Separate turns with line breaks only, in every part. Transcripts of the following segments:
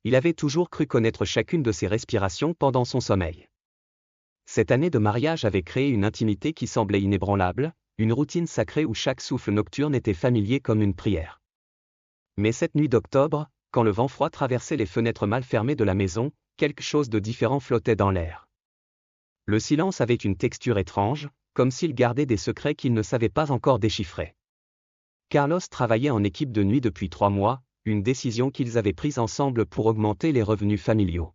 Il avait toujours cru connaître chacune de ses respirations pendant son sommeil. Cette année de mariage avait créé une intimité qui semblait inébranlable, une routine sacrée où chaque souffle nocturne était familier comme une prière. Mais cette nuit d'octobre, quand le vent froid traversait les fenêtres mal fermées de la maison, quelque chose de différent flottait dans l'air. Le silence avait une texture étrange, comme s'il gardait des secrets qu'il ne savait pas encore déchiffrer. Carlos travaillait en équipe de nuit depuis 3 mois, une décision qu'ils avaient prise ensemble pour augmenter les revenus familiaux.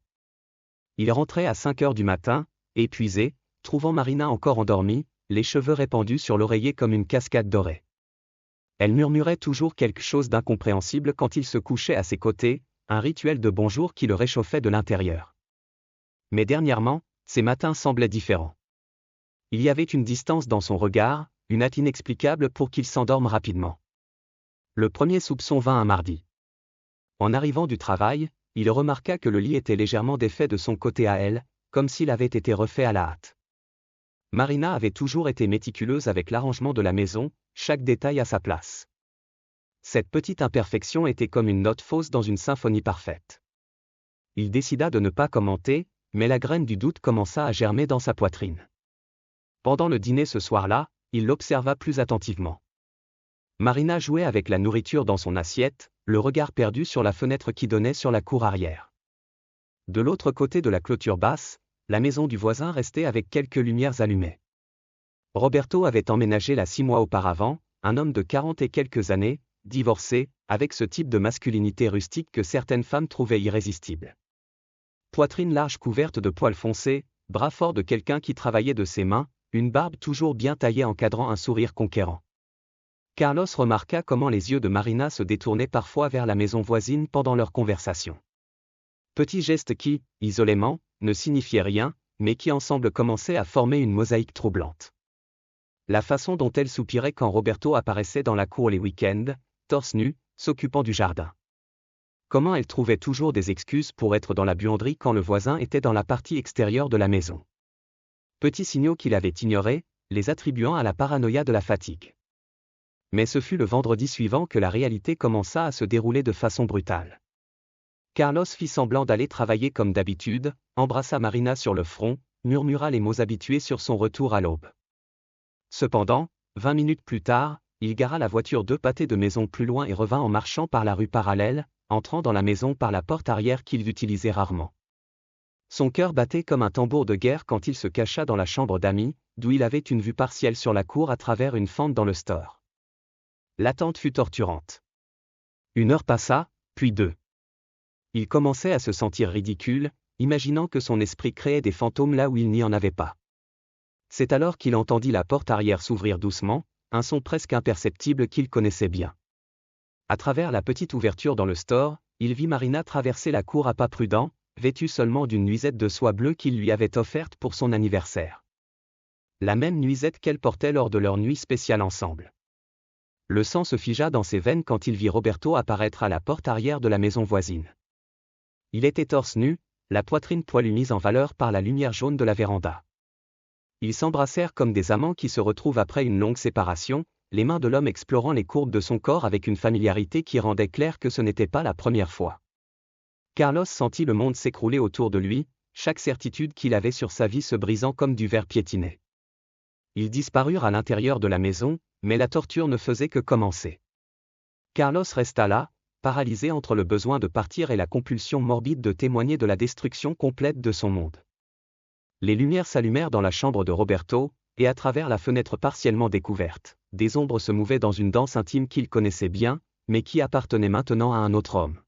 Il rentrait à 5 heures du matin, épuisé, trouvant Marina encore endormie, les cheveux répandus sur l'oreiller comme une cascade dorée. Elle murmurait toujours quelque chose d'incompréhensible quand il se couchait à ses côtés, un rituel de bonjour qui le réchauffait de l'intérieur. Mais dernièrement, ses matins semblaient différents. Il y avait une distance dans son regard, une hâte inexplicable pour qu'il s'endorme rapidement. Le premier soupçon vint un mardi. En arrivant du travail, il remarqua que le lit était légèrement défait de son côté à elle, comme s'il avait été refait à la hâte. Marina avait toujours été méticuleuse avec l'arrangement de la maison, chaque détail à sa place. Cette petite imperfection était comme une note fausse dans une symphonie parfaite. Il décida de ne pas commenter, mais la graine du doute commença à germer dans sa poitrine. Pendant le dîner ce soir-là, il l'observa plus attentivement. Marina jouait avec la nourriture dans son assiette, le regard perdu sur la fenêtre qui donnait sur la cour arrière. De l'autre côté de la clôture basse, la maison du voisin restait avec quelques lumières allumées. Roberto avait emménagé là 6 mois auparavant, un homme de 40 et quelques années, divorcé, avec ce type de masculinité rustique que certaines femmes trouvaient irrésistible. Poitrine large couverte de poils foncés, bras forts de quelqu'un qui travaillait de ses mains, une barbe toujours bien taillée encadrant un sourire conquérant. Carlos remarqua comment les yeux de Marina se détournaient parfois vers la maison voisine pendant leur conversation. Petits gestes qui, isolément, ne signifiaient rien, mais qui ensemble commençaient à former une mosaïque troublante. La façon dont elle soupirait quand Roberto apparaissait dans la cour les week-ends, torse nu, s'occupant du jardin. Comment elle trouvait toujours des excuses pour être dans la buanderie quand le voisin était dans la partie extérieure de la maison. Petits signaux qu'il avait ignorés, les attribuant à la paranoïa de la fatigue. Mais ce fut le vendredi suivant que la réalité commença à se dérouler de façon brutale. Carlos fit semblant d'aller travailler comme d'habitude, embrassa Marina sur le front, murmura les mots habitués sur son retour à l'aube. Cependant, 20 minutes plus tard, il gara la voiture 2 pâtés de maison plus loin et revint en marchant par la rue parallèle, entrant dans la maison par la porte arrière qu'il utilisait rarement. Son cœur battait comme un tambour de guerre quand il se cacha dans la chambre d'amis, d'où il avait une vue partielle sur la cour à travers une fente dans le store. L'attente fut torturante. 1 heure passa, puis 2. Il commençait à se sentir ridicule, imaginant que son esprit créait des fantômes là où il n'y en avait pas. C'est alors qu'il entendit la porte arrière s'ouvrir doucement, un son presque imperceptible qu'il connaissait bien. À travers la petite ouverture dans le store, il vit Marina traverser la cour à pas prudents, vêtue seulement d'une nuisette de soie bleue qu'il lui avait offerte pour son anniversaire. La même nuisette qu'elle portait lors de leur nuit spéciale ensemble. Le sang se figea dans ses veines quand il vit Roberto apparaître à la porte arrière de la maison voisine. Il était torse nu, la poitrine poilue mise en valeur par la lumière jaune de la véranda. Ils s'embrassèrent comme des amants qui se retrouvent après une longue séparation, les mains de l'homme explorant les courbes de son corps avec une familiarité qui rendait clair que ce n'était pas la première fois. Carlos sentit le monde s'écrouler autour de lui, chaque certitude qu'il avait sur sa vie se brisant comme du verre piétiné. Ils disparurent à l'intérieur de la maison, mais la torture ne faisait que commencer. Carlos resta là, paralysé entre le besoin de partir et la compulsion morbide de témoigner de la destruction complète de son monde. Les lumières s'allumèrent dans la chambre de Roberto, et à travers la fenêtre partiellement découverte, des ombres se mouvaient dans une danse intime qu'il connaissait bien, mais qui appartenait maintenant à un autre homme.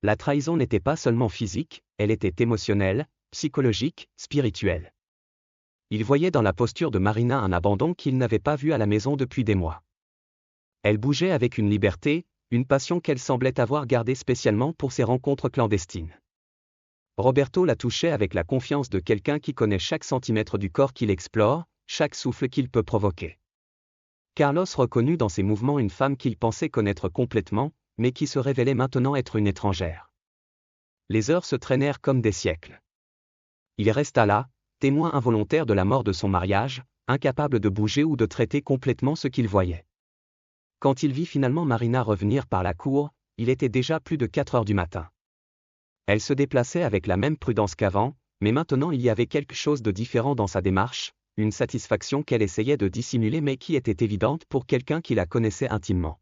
La trahison n'était pas seulement physique, elle était émotionnelle, psychologique, spirituelle. Il voyait dans la posture de Marina un abandon qu'il n'avait pas vu à la maison depuis des mois. Elle bougeait avec une liberté, une passion qu'elle semblait avoir gardée spécialement pour ses rencontres clandestines. Roberto la touchait avec la confiance de quelqu'un qui connaît chaque centimètre du corps qu'il explore, chaque souffle qu'il peut provoquer. Carlos reconnut dans ses mouvements une femme qu'il pensait connaître complètement, mais qui se révélait maintenant être une étrangère. Les heures se traînèrent comme des siècles. Il resta là, témoin involontaire de la mort de son mariage, incapable de bouger ou de traiter complètement ce qu'il voyait. Quand il vit finalement Marina revenir par la cour, il était déjà plus de 4 heures du matin. Elle se déplaçait avec la même prudence qu'avant, mais maintenant il y avait quelque chose de différent dans sa démarche, une satisfaction qu'elle essayait de dissimuler mais qui était évidente pour quelqu'un qui la connaissait intimement.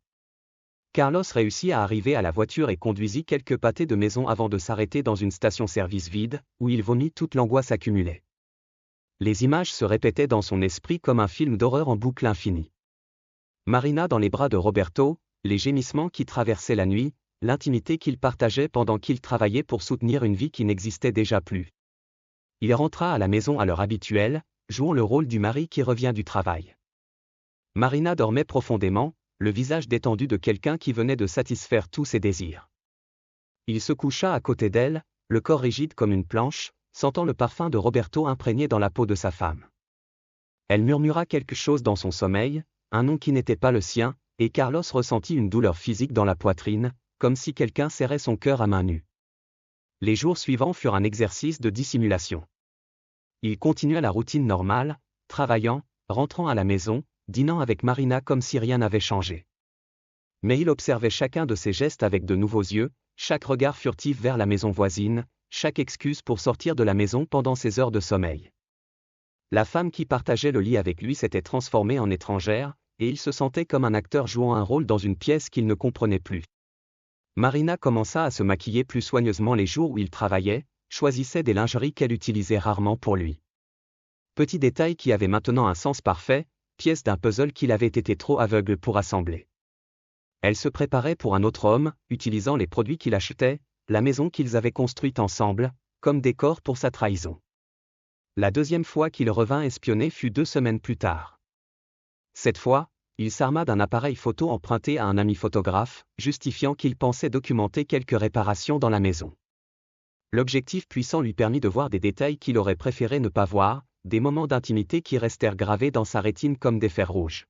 Carlos réussit à arriver à la voiture et conduisit quelques pâtés de maison avant de s'arrêter dans une station-service vide, où il vomit toute l'angoisse accumulée. Les images se répétaient dans son esprit comme un film d'horreur en boucle infinie. Marina dans les bras de Roberto, les gémissements qui traversaient la nuit, l'intimité qu'il partageait pendant qu'il travaillait pour soutenir une vie qui n'existait déjà plus. Il rentra à la maison à l'heure habituelle, jouant le rôle du mari qui revient du travail. Marina dormait profondément, le visage détendu de quelqu'un qui venait de satisfaire tous ses désirs. Il se coucha à côté d'elle, le corps rigide comme une planche, sentant le parfum de Roberto imprégné dans la peau de sa femme. Elle murmura quelque chose dans son sommeil, un nom qui n'était pas le sien, et Carlos ressentit une douleur physique dans la poitrine, comme si quelqu'un serrait son cœur à main nue. Les jours suivants furent un exercice de dissimulation. Il continua la routine normale, travaillant, rentrant à la maison, dînant avec Marina comme si rien n'avait changé. Mais il observait chacun de ses gestes avec de nouveaux yeux, chaque regard furtif vers la maison voisine, chaque excuse pour sortir de la maison pendant ses heures de sommeil. La femme qui partageait le lit avec lui s'était transformée en étrangère, et il se sentait comme un acteur jouant un rôle dans une pièce qu'il ne comprenait plus. Marina commença à se maquiller plus soigneusement les jours où il travaillait, choisissait des lingeries qu'elle utilisait rarement pour lui. Petit détail qui avait maintenant un sens parfait, pièce d'un puzzle qu'il avait été trop aveugle pour assembler. Elle se préparait pour un autre homme, utilisant les produits qu'il achetait, la maison qu'ils avaient construite ensemble, comme décor pour sa trahison. La deuxième fois qu'il revint espionner fut 2 semaines plus tard. Cette fois, il s'arma d'un appareil photo emprunté à un ami photographe, justifiant qu'il pensait documenter quelques réparations dans la maison. L'objectif puissant lui permit de voir des détails qu'il aurait préféré ne pas voir, des moments d'intimité qui restèrent gravés dans sa rétine comme des fers rouges.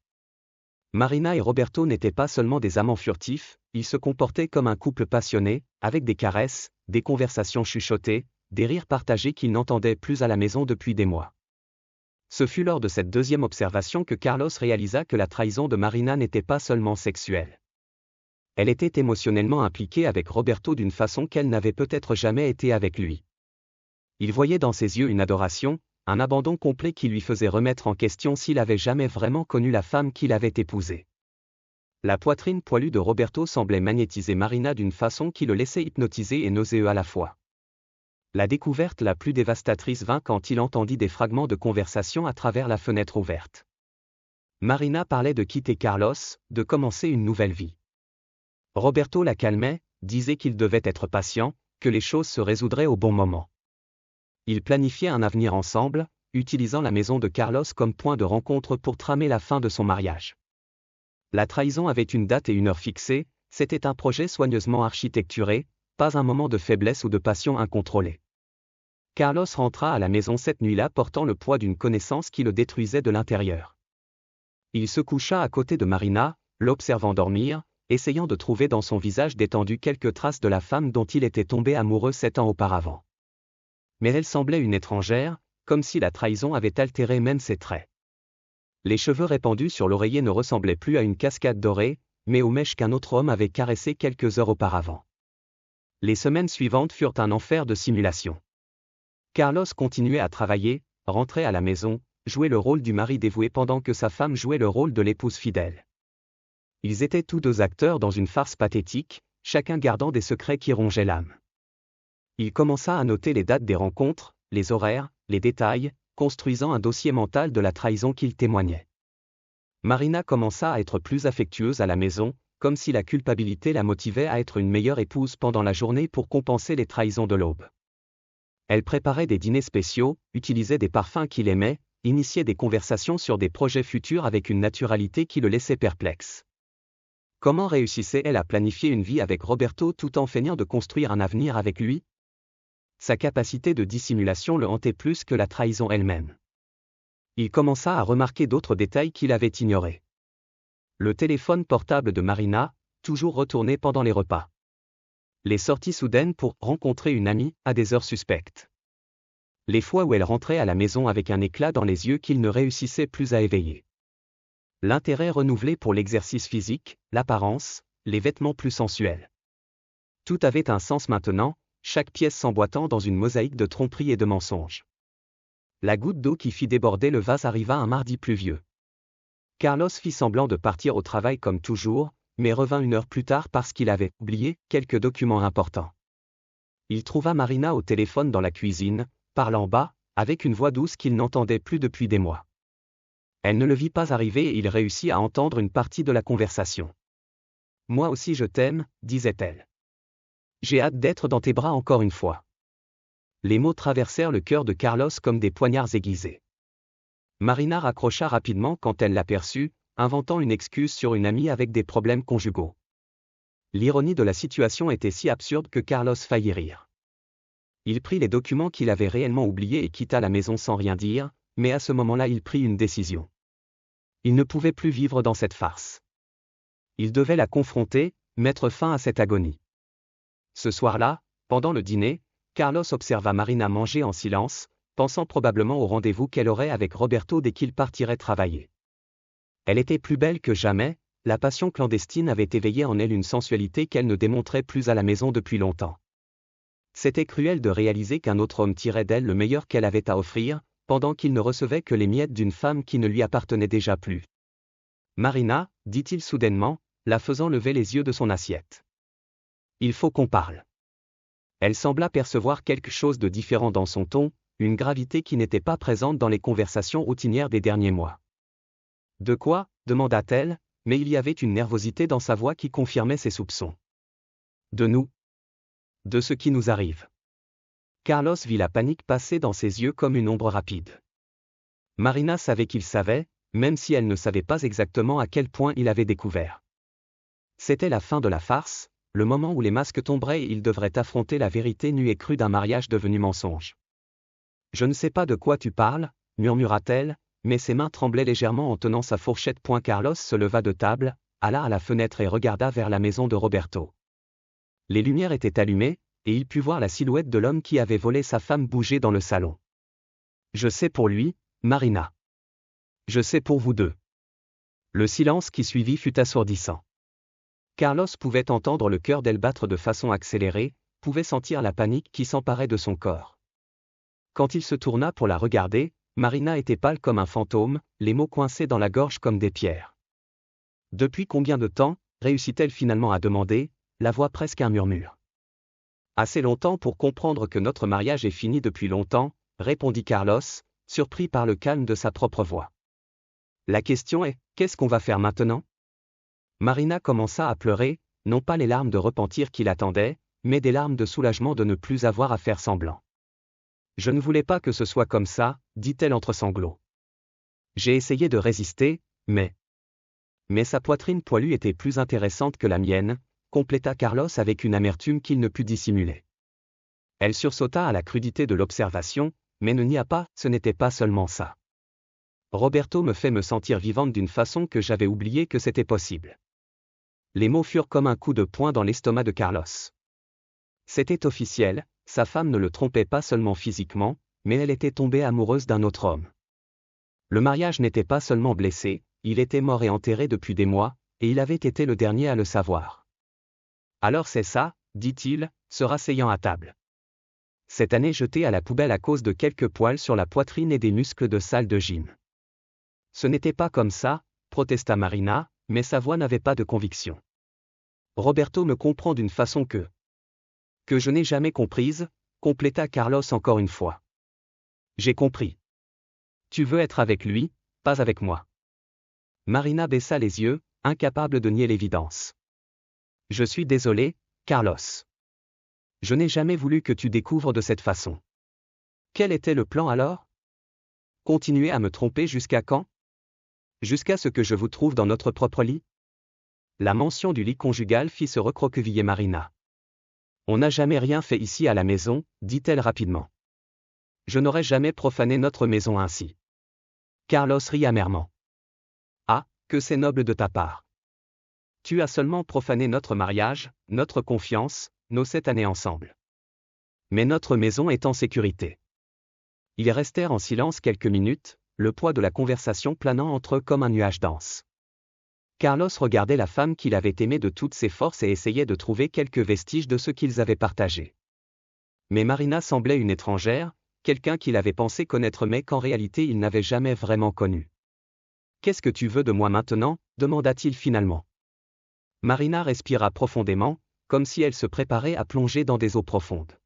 Marina et Roberto n'étaient pas seulement des amants furtifs, ils se comportaient comme un couple passionné, avec des caresses, des conversations chuchotées, des rires partagés qu'ils n'entendaient plus à la maison depuis des mois. Ce fut lors de cette deuxième observation que Carlos réalisa que la trahison de Marina n'était pas seulement sexuelle. Elle était émotionnellement impliquée avec Roberto d'une façon qu'elle n'avait peut-être jamais été avec lui. Il voyait dans ses yeux une adoration, un abandon complet qui lui faisait remettre en question s'il avait jamais vraiment connu la femme qu'il avait épousée. La poitrine poilue de Roberto semblait magnétiser Marina d'une façon qui le laissait hypnotisé et nauséeux à la fois. La découverte la plus dévastatrice vint quand il entendit des fragments de conversation à travers la fenêtre ouverte. Marina parlait de quitter Carlos, de commencer une nouvelle vie. Roberto la calmait, disait qu'il devait être patient, que les choses se résoudraient au bon moment. Ils planifiaient un avenir ensemble, utilisant la maison de Carlos comme point de rencontre pour tramer la fin de son mariage. La trahison avait une date et une heure fixées, c'était un projet soigneusement architecturé, pas un moment de faiblesse ou de passion incontrôlée. Carlos rentra à la maison cette nuit-là portant le poids d'une connaissance qui le détruisait de l'intérieur. Il se coucha à côté de Marina, l'observant dormir, essayant de trouver dans son visage détendu quelques traces de la femme dont il était tombé amoureux 7 ans auparavant. Mais elle semblait une étrangère, comme si la trahison avait altéré même ses traits. Les cheveux répandus sur l'oreiller ne ressemblaient plus à une cascade dorée, mais aux mèches qu'un autre homme avait caressées quelques heures auparavant. Les semaines suivantes furent un enfer de simulation. Carlos continuait à travailler, rentrait à la maison, jouait le rôle du mari dévoué pendant que sa femme jouait le rôle de l'épouse fidèle. Ils étaient tous deux acteurs dans une farce pathétique, chacun gardant des secrets qui rongeaient l'âme. Il commença à noter les dates des rencontres, les horaires, les détails, construisant un dossier mental de la trahison qu'il témoignait. Marina commença à être plus affectueuse à la maison, comme si la culpabilité la motivait à être une meilleure épouse pendant la journée pour compenser les trahisons de l'aube. Elle préparait des dîners spéciaux, utilisait des parfums qu'il aimait, initiait des conversations sur des projets futurs avec une naturalité qui le laissait perplexe. Comment réussissait-elle à planifier une vie avec Roberto tout en feignant de construire un avenir avec lui ? Sa capacité de dissimulation le hantait plus que la trahison elle-même. Il commença à remarquer d'autres détails qu'il avait ignorés. Le téléphone portable de Marina, toujours retourné pendant les repas. Les sorties soudaines pour rencontrer une amie à des heures suspectes. Les fois où elle rentrait à la maison avec un éclat dans les yeux qu'il ne réussissait plus à éveiller. L'intérêt renouvelé pour l'exercice physique, l'apparence, les vêtements plus sensuels. Tout avait un sens maintenant, chaque pièce s'emboîtant dans une mosaïque de tromperies et de mensonges. La goutte d'eau qui fit déborder le vase arriva un mardi pluvieux. Carlos fit semblant de partir au travail comme toujours, mais revint 1 heure plus tard parce qu'il avait oublié quelques documents importants. Il trouva Marina au téléphone dans la cuisine, parlant bas, avec une voix douce qu'il n'entendait plus depuis des mois. Elle ne le vit pas arriver et il réussit à entendre une partie de la conversation. « Moi aussi je t'aime », disait-elle. « J'ai hâte d'être dans tes bras encore une fois. » Les mots traversèrent le cœur de Carlos comme des poignards aiguisés. Marina raccrocha rapidement quand elle l'aperçut, inventant une excuse sur une amie avec des problèmes conjugaux. L'ironie de la situation était si absurde que Carlos faillit rire. Il prit les documents qu'il avait réellement oubliés et quitta la maison sans rien dire, mais à ce moment-là il prit une décision. Il ne pouvait plus vivre dans cette farce. Il devait la confronter, mettre fin à cette agonie. Ce soir-là, pendant le dîner, Carlos observa Marina manger en silence, pensant probablement au rendez-vous qu'elle aurait avec Roberto dès qu'il partirait travailler. Elle était plus belle que jamais, la passion clandestine avait éveillé en elle une sensualité qu'elle ne démontrait plus à la maison depuis longtemps. C'était cruel de réaliser qu'un autre homme tirait d'elle le meilleur qu'elle avait à offrir, pendant qu'il ne recevait que les miettes d'une femme qui ne lui appartenait déjà plus. « Marina », dit-il soudainement, la faisant lever les yeux de son assiette. « Il faut qu'on parle. » Elle sembla percevoir quelque chose de différent dans son ton, une gravité qui n'était pas présente dans les conversations routinières des derniers mois. « De quoi ?» demanda-t-elle, mais il y avait une nervosité dans sa voix qui confirmait ses soupçons. « De nous. De ce qui nous arrive. » Carlos vit la panique passer dans ses yeux comme une ombre rapide. Marina savait qu'il savait, même si elle ne savait pas exactement à quel point il avait découvert. C'était la fin de la farce, le moment où les masques tomberaient et il devrait affronter la vérité nue et crue d'un mariage devenu mensonge. « Je ne sais pas de quoi tu parles, » murmura-t-elle, mais ses mains tremblaient légèrement en tenant sa fourchette. Carlos se leva de table, alla à la fenêtre et regarda vers la maison de Roberto. Les lumières étaient allumées, et il put voir la silhouette de l'homme qui avait volé sa femme bouger dans le salon. « Je sais pour lui, Marina. Je sais pour vous deux. » Le silence qui suivit fut assourdissant. Carlos pouvait entendre le cœur d'elle battre de façon accélérée, pouvait sentir la panique qui s'emparait de son corps. Quand il se tourna pour la regarder, Marina était pâle comme un fantôme, les mots coincés dans la gorge comme des pierres. « Depuis combien de temps ?» réussit-elle finalement à demander, la voix presque un murmure. « Assez longtemps pour comprendre que notre mariage est fini depuis longtemps », répondit Carlos, surpris par le calme de sa propre voix. « La question est, qu'est-ce qu'on va faire maintenant ?» Marina commença à pleurer, non pas les larmes de repentir qui l'attendaient, mais des larmes de soulagement de ne plus avoir à faire semblant. « Je ne voulais pas que ce soit comme ça, » dit-elle entre sanglots. « J'ai essayé de résister, mais sa poitrine poilue était plus intéressante que la mienne, » compléta Carlos avec une amertume qu'il ne put dissimuler. Elle sursauta à la crudité de l'observation, mais ne nia pas, ce n'était pas seulement ça. Roberto me fait me sentir vivante d'une façon que j'avais oublié que c'était possible. Les mots furent comme un coup de poing dans l'estomac de Carlos. C'était officiel, sa femme ne le trompait pas seulement physiquement, mais elle était tombée amoureuse d'un autre homme. Le mariage n'était pas seulement blessé, il était mort et enterré depuis des mois, et il avait été le dernier à le savoir. Alors c'est ça, dit-il, se rasseyant à table. Cette année jetée à la poubelle à cause de quelques poils sur la poitrine et des muscles de salle de gym. Ce n'était pas comme ça, protesta Marina, mais sa voix n'avait pas de conviction. Roberto me comprend d'une façon que je n'ai jamais comprise, compléta Carlos encore une fois. J'ai compris. Tu veux être avec lui, pas avec moi. Marina baissa les yeux, incapable de nier l'évidence. Je suis désolé, Carlos. Je n'ai jamais voulu que tu découvres de cette façon. Quel était le plan alors ? Continuer à me tromper jusqu'à quand ? Jusqu'à ce que je vous trouve dans notre propre lit ? La mention du lit conjugal fit se recroqueviller Marina. On n'a jamais rien fait ici à la maison, dit-elle rapidement. Je n'aurais jamais profané notre maison ainsi. Carlos rit amèrement. Ah, que c'est noble de ta part. Tu as seulement profané notre mariage, notre confiance, nos 7 années ensemble. Mais notre maison est en sécurité. Ils restèrent en silence quelques minutes, le poids de la conversation planant entre eux comme un nuage dense. Carlos regardait la femme qu'il avait aimée de toutes ses forces et essayait de trouver quelques vestiges de ce qu'ils avaient partagé. Mais Marina semblait une étrangère, quelqu'un qu'il avait pensé connaître mais qu'en réalité il n'avait jamais vraiment connu. « Qu'est-ce que tu veux de moi maintenant » demanda-t-il finalement. Marina respira profondément, comme si elle se préparait à plonger dans des eaux profondes.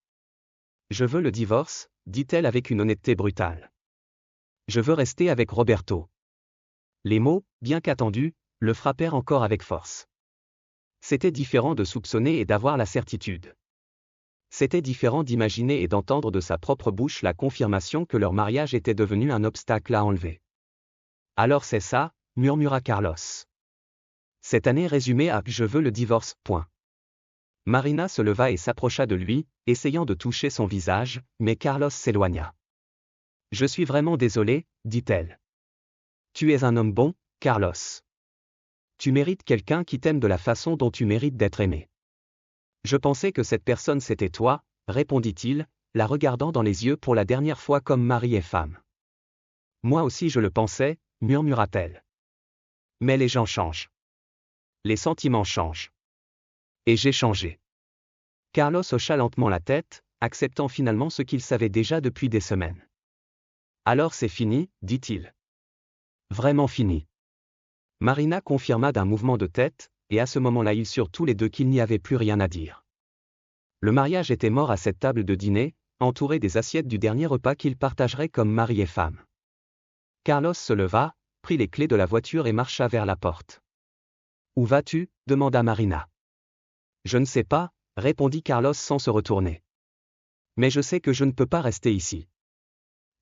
« Je veux le divorce » dit-elle avec une honnêteté brutale. « Je veux rester avec Roberto. » Les mots, bien qu'attendus, le frappèrent encore avec force. C'était différent de soupçonner et d'avoir la certitude. C'était différent d'imaginer et d'entendre de sa propre bouche la confirmation que leur mariage était devenu un obstacle à enlever. « Alors c'est ça » murmura Carlos. Cette année résumée à « Je veux le divorce ». Marina se leva et s'approcha de lui, essayant de toucher son visage, mais Carlos s'éloigna. « Je suis vraiment désolé » dit-elle. « Tu es un homme bon, Carlos. Tu mérites quelqu'un qui t'aime de la façon dont tu mérites d'être aimé. » « Je pensais que cette personne c'était toi » répondit-il, la regardant dans les yeux pour la dernière fois comme mari et femme. « Moi aussi je le pensais » murmura-t-elle. « Mais les gens changent. Les sentiments changent. Et j'ai changé. » Carlos hocha lentement la tête, acceptant finalement ce qu'il savait déjà depuis des semaines. « Alors c'est fini » dit-il. « Vraiment fini. » Marina confirma d'un mouvement de tête, et à ce moment-là ils surent tous les deux qu'il n'y avait plus rien à dire. Le mariage était mort à cette table de dîner, entouré des assiettes du dernier repas qu'ils partageraient comme mari et femme. Carlos se leva, prit les clés de la voiture et marcha vers la porte. « Où vas-tu » demanda Marina. « Je ne sais pas » répondit Carlos sans se retourner. « Mais je sais que je ne peux pas rester ici. »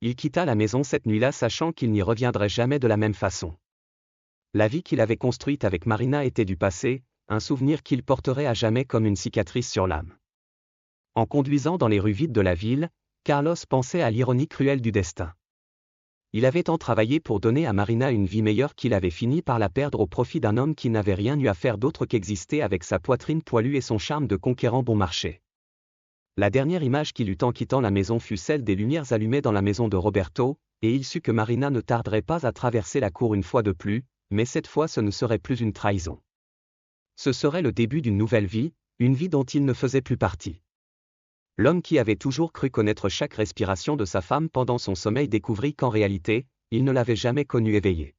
Il quitta la maison cette nuit-là sachant qu'il n'y reviendrait jamais de la même façon. La vie qu'il avait construite avec Marina était du passé, un souvenir qu'il porterait à jamais comme une cicatrice sur l'âme. En conduisant dans les rues vides de la ville, Carlos pensait à l'ironie cruelle du destin. Il avait tant travaillé pour donner à Marina une vie meilleure qu'il avait fini par la perdre au profit d'un homme qui n'avait rien eu à faire d'autre qu'exister avec sa poitrine poilue et son charme de conquérant bon marché. La dernière image qu'il eut en quittant la maison fut celle des lumières allumées dans la maison de Roberto, et il sut que Marina ne tarderait pas à traverser la cour une fois de plus, mais cette fois ce ne serait plus une trahison. Ce serait le début d'une nouvelle vie, une vie dont il ne faisait plus partie. L'homme qui avait toujours cru connaître chaque respiration de sa femme pendant son sommeil découvrit qu'en réalité, il ne l'avait jamais connue éveillée.